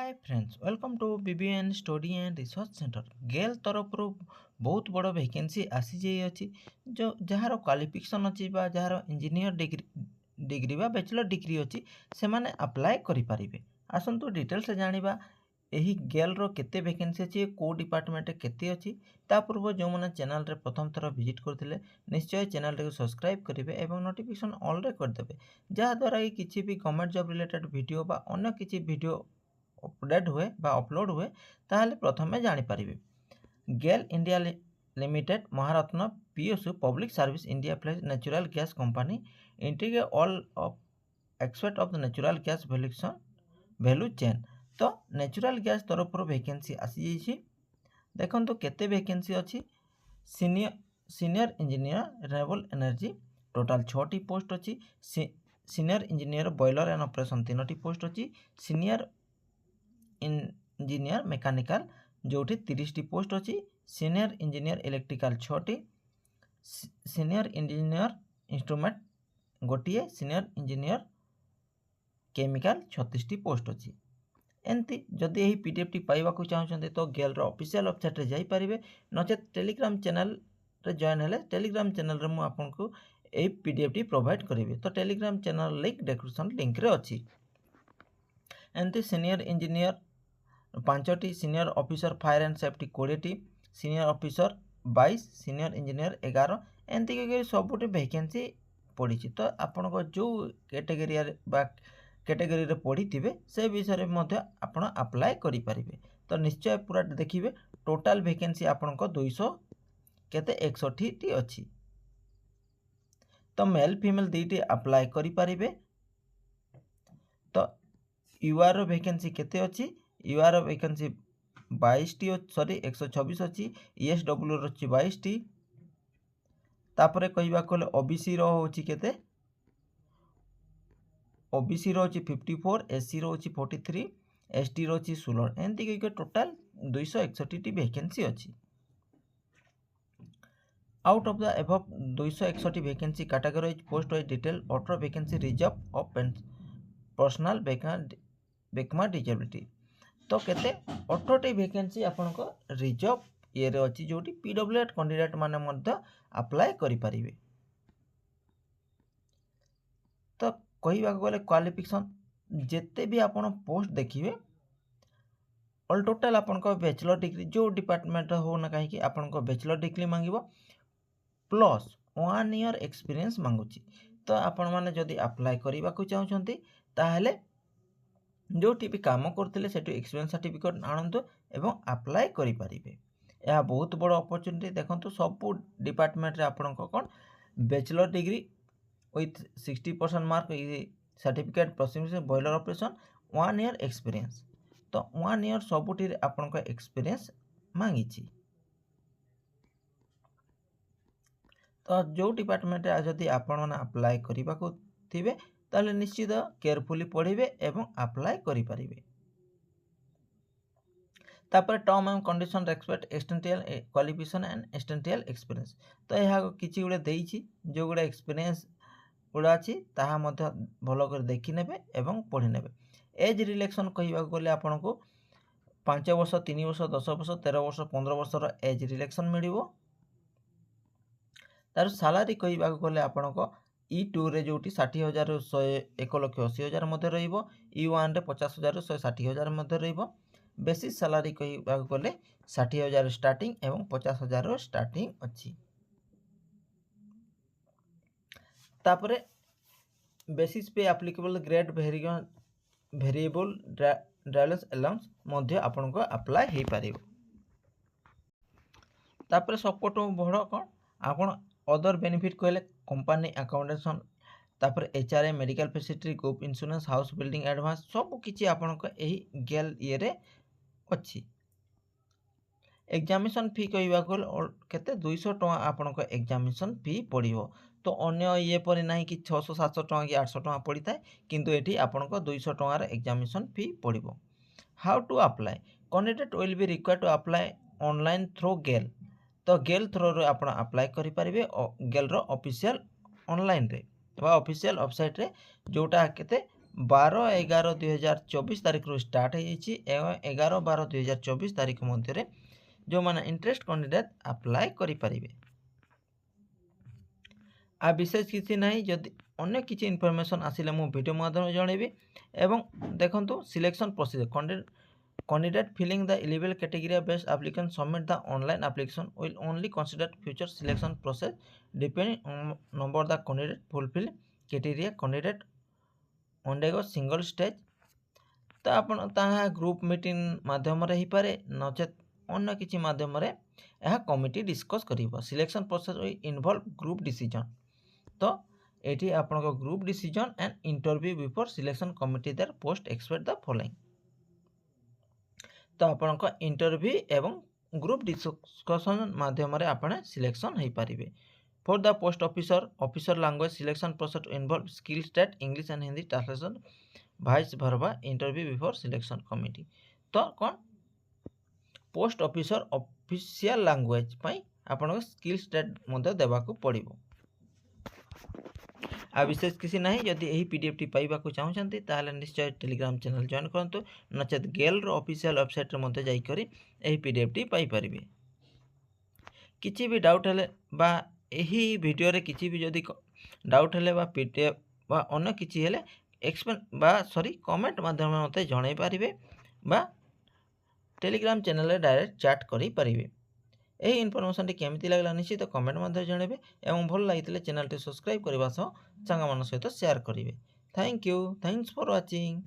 Hi friends welcome to BBN study and research centre GAIL तरफ बहुत बड़ वैकेंसी आसी जाई अछि जो जार क्वालिफिकेशन अछि बा जार इंजीनियर डिग्री बा बैचलर डिग्री अछि से माने अप्लाई करि परिबे। आसंतु डिटेल से जानिबा एही गेल रो केते वैकेंसी अछि को डिपार्टमेंट केते अछि ता पूर्व जो माने चैनल रे प्रथम थर विजिट करथिले निश्चय चैनल रे सब्सक्राइब करिवे एवं नोटिफिकेशन ऑल रे कर देबे जहा द्वारा कि किछि भी गवर्नमेंट जॉब रिलेटेड वीडियो बा अन्य किछि वीडियो अपडेट हुए बा अपलोड हुए ताहले प्रथमे जानि परिबे। GAIL India limited Maharatna PSU public service India place natural gas company integrate all of expect of the natural gas value chain. तो नेचुरल गैस तरफ वैकेंसी आसी जाइछि देखो तो केते वैकेंसी अछि senior engineer renewable energy total 6टी पोस्ट अछि। Senior engineer boiler and operation 3टी पोस्ट अछि। सीनियर इंजीनियर मेकानिकल जोठी 30टी पोस्ट अछि। सीनियर इंजीनियर इलेक्ट्रिकल 6टी। सीनियर इंजीनियर इंस्ट्रूमेंट गोटिए। सीनियर इंजीनियर केमिकल 36टी पोस्ट अछि। एंती जदि यही पीडीएफ टी पाइबा को चाहछन्ते तो गेल रो ऑफिशियल वेबसाइट रे जाई परिबे नचेत टेलीग्राम चैनल रे जॉइन हेले टेलीग्राम चैनल रे मु आपनको ए पीडीएफ टी प्रोवाइड करिवे। तो Telegram channel link description link रे अछि। एंती सीनियर इंजीनियर 5टी। Senior officer fire and safety 20टी। Senior officer 22। सीनियर इंजीनियर 11 एंती के सबुटे वैकेंसी पड़ी। तो आपण को जो कैटेगरी बा कैटेगरी रे पढ़ी थिबे से विषय रे मध्य आपण अप्लाई करि परिबे। तो निश्चय पूरा देखिबे टोटल वैकेंसी आपण को 200 केते 61 टी अछि। तो मेल फीमेल दीटी अप्लाई करि परिबे। तो यूआर रो वैकेंसी केते अछि यूआर वैकेंसी 22 टी सॉरी 126 अछि। ईएसडब्ल्यू रो अछि 22 टी। तापरे कहिबा कोले ओबीसी रो होछि केते ओबीसी रो अछि 54। एससी रो अछि 43। एसटी रो अछि 16 एंती के टोटल 261 टी वैकेंसी अछि। Out of the above 261 vacancy categorise post wise detail 18 vacancy reserve of personal बेकमा डिजेबिलिटी। तो केते 18 टी वैकेंसी आपन को रिजर्व ये रे अछि जोटी पीडब्ल्यूएड कैंडिडेट माने मध्य अप्लाई करि परिबे। तो कहिबा गले क्वालिफिकेशन जेते भी आपन पोस्ट देखिबे ऑल टोटल आपन को बैचलर डिग्री जो डिपार्टमेंट हो ना कहीं कि आपन को बैचलर डिग्री मांगिबो प्लस 1 ईयर एक्सपीरियंस मांगुची। तो आपण माने जदि अप्लाई करिबा को चाहछंती ताहले जोटी भी काम करथिले सेटु एक्सपीरियंस सर्टिफिकेट आनंतु एवं अप्लाई करि परिबे। यह बहुत बड़ अपॉर्चुनिटी देखंतु सब डिपार्टमेंट रे आपण को कोन bachelor degree with 60% mark certificate process boiler operation 1 year experience. तो 1 ईयर सबुटी आपण को एक्सपीरियंस मांगीची। तो जो डिपार्टमेंट जदि आपण माने अप्लाई करिबा को थिबे ताले निश्चित केयरफुली पढ़िबे एवं अप्लाई करि परिबे। तापर term and condition respect essential qualification and essential experience. तो यह किछि गुडे देइछि जो गुडे एक्सपीरियंस गुडा अछि ताहा मध्य भलो कर देखि नेबे एवं पढ़ि नेबे। एज रिलेक्शन कहिबा गले आपण को 5 वर्ष 3 वर्ष 10 वर्ष 13 वर्ष 15 वर्ष रो एज रिलेक्शन मिलिबो। तार सैलरी कहिबा गले आपण को E2 रे जोटी 60,000 रो 1,80,000 मध्य रहिबो। E1 रे 50,000 रो 160,000 मध्य रहिबो। बेसिस सैलरी कहिबा गले 60,000 स्टार्टिंग एवं 50,000 रो स्टार्टिंग अछि। तापरे बेसिस पे applicable grade variable dearness allowance मध्य आपण को अप्लाई हे पारिबो। तापरे सपोर्ट बड़ कोन आपण अदर बेनिफिट कहले कंपनी अकोमोडेशन तापर HRA medical facility group insurance house building advance सब किछि आपण को एही गेल ये रे अछि। एग्जामिनेशन फी कहिबा को केते 200 टका आपण को एग्जामिनेशन फी पड़िबो। तो अन्य ये पर नहीं कि 600 700 टका कि 800 टका पड़ी थाए किंतु एठी आपण को 200 टका रे एग्जामिनेशन फी पड़िबो। How to apply candidate will be required to apply online through GAIL. तो गेल थ्रू रे आपण अप्लाई करि परिबे गेल रो ऑफिशियल ऑनलाइन रे बा ऑफिशियल वेबसाइट रे जोटा केते 12/11/2024 तारिखରୁ स्टार्ट ହେଇଯାଇଛି ଏବଂ 11/12/2024 तारिख ମଧ୍ୟରେ ଯେଉଁମାନେ ଇଣ୍ଟରେଷ୍ଟ କ୍ୟାଣ୍ଡିଡେଟ୍ ଆପ୍ଲାଏ କରିପାରିବେ। आ विशेष किसी नहीं जदि अन्य किसी इनफॉरमेशन आसिले मु वीडियो माध्यम जनइबी एवं देखंतु selection procedure candidate filling the eligible category based application submit the online application will only consider future selection process depending on number the candidate fulfil criteria candidate undergo single stage तो आपण ताहा group meeting माध्यम रे ही पारे नचेत अन्य किसी माध्यम रे यह कमिटी डिस्कस करिवो selection process will involve group decision तो एटी आपनको group decision and interview before selection committee their post expect the following तो आपनको इंटरव्यू एवं ग्रुप डिस्कशन माध्यम रे आपने सिलेक्शन हो पारिबे for the post officer language selection process involve skill state English and Hindi translation vice versa interview before selection committee तो कौन पोस्ट ऑफिशियल लैंग्वेज पई आपनको स्किल स्टेट मध्य देबाकू पड़िबो आ विशेष किसी नहीं जदि यही पीडीएफ टी पाइबा को चाहूचंती ताहले निश्चय टेलीग्राम चैनल जॉइन करंतु नचेत गेल रो ऑफिशियल वेबसाइट रे मते जाई करी यही पीडीएफ टी पाई परिबे किछि भी डाउट हेले बा यही वीडियो रे किछि भी जदि डाउट हेले बा पीडीएफ बा अन्य किछि हेले एक्सप्लेन बा सॉरी कमेंट माध्यम मते जणाई परिबे बा टेलीग्राम चैनल रे डायरेक्ट चैट करी परिबे यही इनफॉरमेशन केमती लगला निश्चित कमेंट मध्य जनइबे एवं भल लागितले चैनल टी सब्सक्राइब करबा सह सांग मन सहित शेयर करिवे thank you thanks for watching.